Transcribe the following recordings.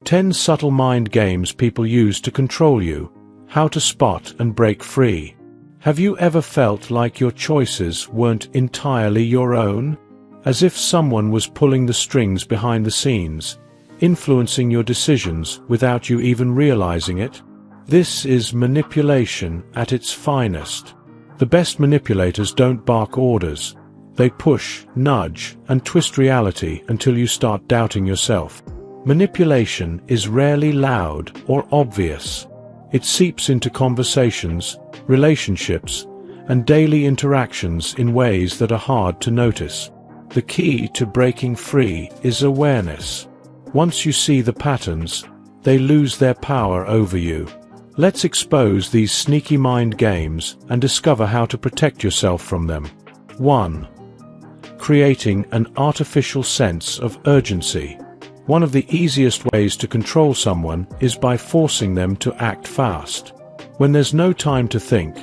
10 subtle mind games people use to control you. How to spot and break free. Have you ever felt like your choices weren't entirely your own? As if someone was pulling the strings behind the scenes, influencing your decisions without you even realizing it? This is manipulation at its finest. The best manipulators don't bark orders. They push, nudge, and twist reality until you start doubting yourself. Manipulation is rarely loud or obvious. It seeps into conversations, relationships, and daily interactions in ways that are hard to notice. The key to breaking free is awareness. Once you see the patterns, they lose their power over you. Let's expose these sneaky mind games and discover how to protect yourself from them. 1. Creating an artificial sense of urgency. One of the easiest ways to control someone is by forcing them to act fast. When there's no time to think,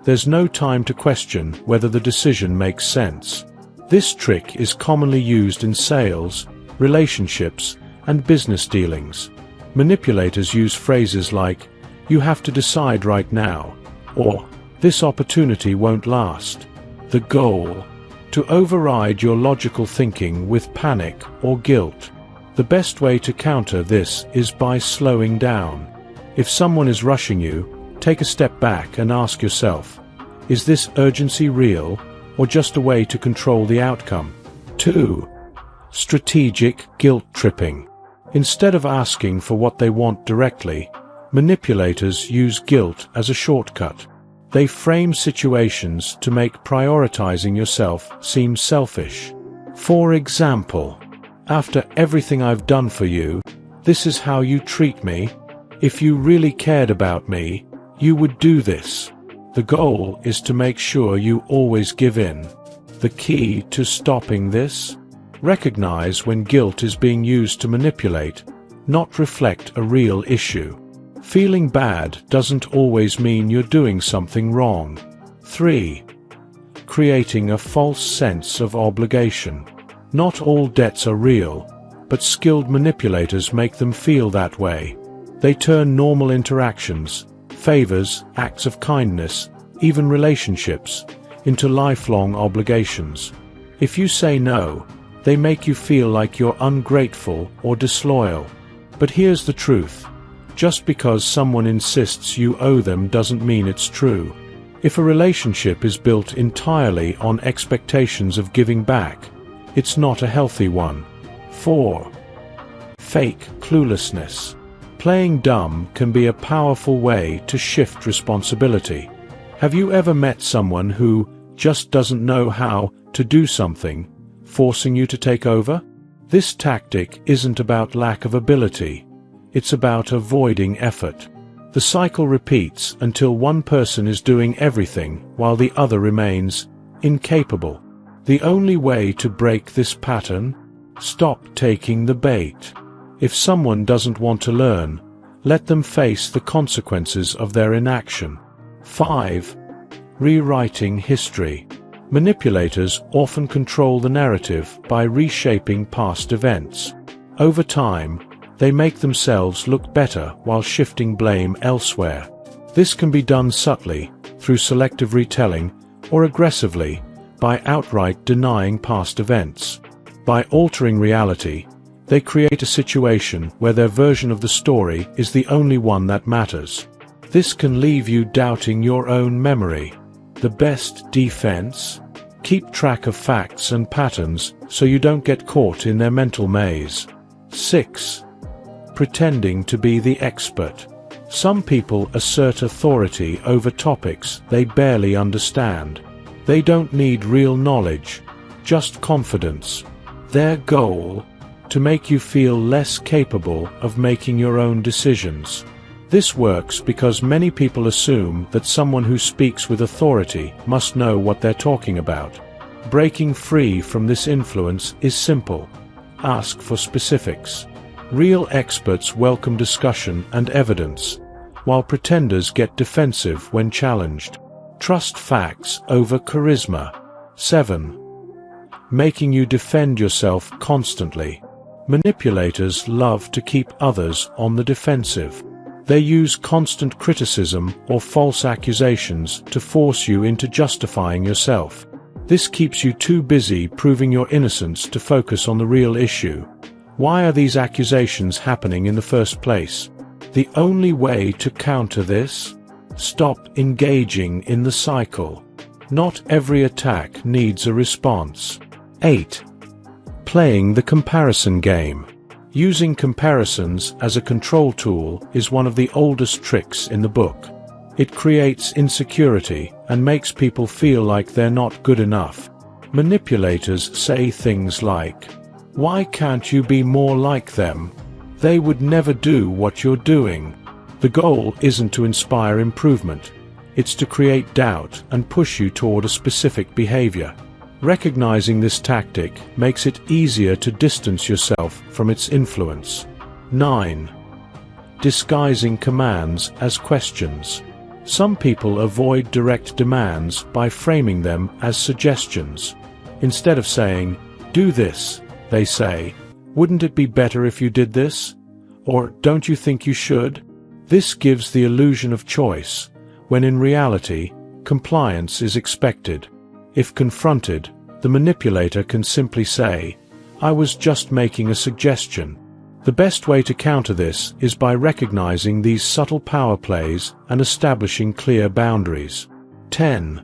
there's no time to question whether the decision makes sense. This trick is commonly used in sales, relationships, and business dealings. Manipulators use phrases like, "You have to decide right now," or "This opportunity won't last." The goal: to override your logical thinking with panic or guilt. The best way to counter this is by slowing down. If someone is rushing you, take a step back and ask yourself, is this urgency real, or just a way to control the outcome? 2. Strategic guilt tripping. Instead of asking for what they want directly, manipulators use guilt as a shortcut. They frame situations to make prioritizing yourself seem selfish. For example, "After everything I've done for you, this is how you treat me. If you really cared about me, you would do this." The goal is to make sure you always give in. The key to stopping this? Recognize when guilt is being used to manipulate, not reflect a real issue. Feeling bad doesn't always mean you're doing something wrong. 3. Creating a false sense of obligation. Not all debts are real, but skilled manipulators make them feel that way. They turn normal interactions, favors, acts of kindness, even relationships, into lifelong obligations. If you say no, they make you feel like you're ungrateful or disloyal. But here's the truth. Just because someone insists you owe them doesn't mean it's true. If a relationship is built entirely on expectations of giving back, it's not a healthy one. 4. Fake cluelessness. Playing dumb can be a powerful way to shift responsibility. Have you ever met someone who just doesn't know how to do something, forcing you to take over? This tactic isn't about lack of ability. It's about avoiding effort. The cycle repeats until one person is doing everything while the other remains incapable. The only way to break this pattern? Stop taking the bait. If someone doesn't want to learn, let them face the consequences of their inaction. 5. Rewriting history. Manipulators often control the narrative by reshaping past events. Over time, they make themselves look better while shifting blame elsewhere. This can be done subtly, through selective retelling, or aggressively, by outright denying past events. By altering reality, they create a situation where their version of the story is the only one that matters. This can leave you doubting your own memory. The best defense? Keep track of facts and patterns so you don't get caught in their mental maze. 6. Pretending to be the expert. Some people assert authority over topics they barely understand. They don't need real knowledge, just confidence. Their goal? To make you feel less capable of making your own decisions. This works because many people assume that someone who speaks with authority must know what they're talking about. Breaking free from this influence is simple. Ask for specifics. Real experts welcome discussion and evidence, while pretenders get defensive when challenged. Trust facts over charisma. 7. Making you defend yourself constantly. Manipulators love to keep others on the defensive. They use constant criticism or false accusations to force you into justifying yourself. This keeps you too busy proving your innocence to focus on the real issue. Why are these accusations happening in the first place? The only way to counter this? Stop engaging in the cycle. Not every attack needs a response. 8. Playing the comparison game. Using comparisons as a control tool is one of the oldest tricks in the book. It creates insecurity and makes people feel like they're not good enough. Manipulators say things like, "Why can't you be more like them? They would never do what you're doing." The goal isn't to inspire improvement. It's to create doubt and push you toward a specific behavior. Recognizing this tactic makes it easier to distance yourself from its influence. 9. Disguising commands as questions. Some people avoid direct demands by framing them as suggestions. Instead of saying, "Do this," they say, "Wouldn't it be better if you did this?" Or, "Don't you think you should?" This gives the illusion of choice, when in reality, compliance is expected. If confronted, the manipulator can simply say, "I was just making a suggestion." The best way to counter this is by recognizing these subtle power plays and establishing clear boundaries. 10.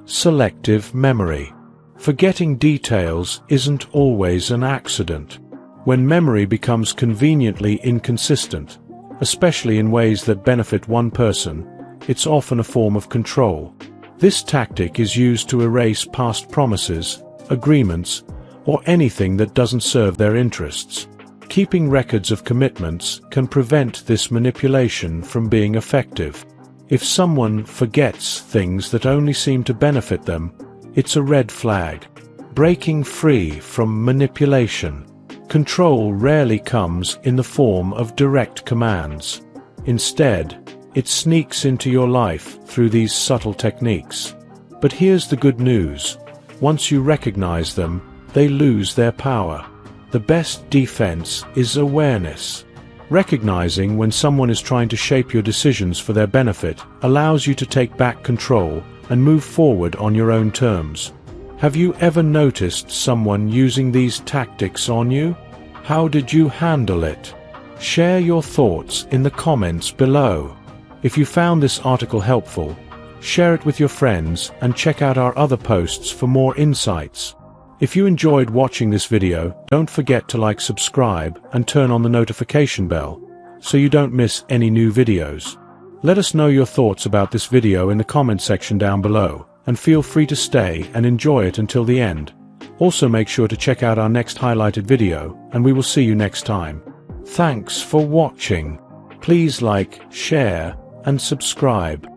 Selective memory. Forgetting details isn't always an accident. When memory becomes conveniently inconsistent, especially in ways that benefit one person, it's often a form of control. This tactic is used to erase past promises, agreements, or anything that doesn't serve their interests. Keeping records of commitments can prevent this manipulation from being effective. If someone forgets things that only seem to benefit them, it's a red flag. Breaking free from manipulation. Control rarely comes in the form of direct commands. Instead, it sneaks into your life through these subtle techniques. But here's the good news. Once you recognize them, they lose their power. The best defense is awareness. Recognizing when someone is trying to shape your decisions for their benefit allows you to take back control and move forward on your own terms. Have you ever noticed someone using these tactics on you? How did you handle it? Share your thoughts in the comments below. If you found this article helpful, share it with your friends and check out our other posts for more insights. If you enjoyed watching this video, don't forget to like, subscribe, and turn on the notification bell, so you don't miss any new videos. Let us know your thoughts about this video in the comment section down below, and feel free to stay and enjoy it until the end. Also make sure to check out our next highlighted video, and we will see you next time. Thanks for watching. Please like, share, and subscribe.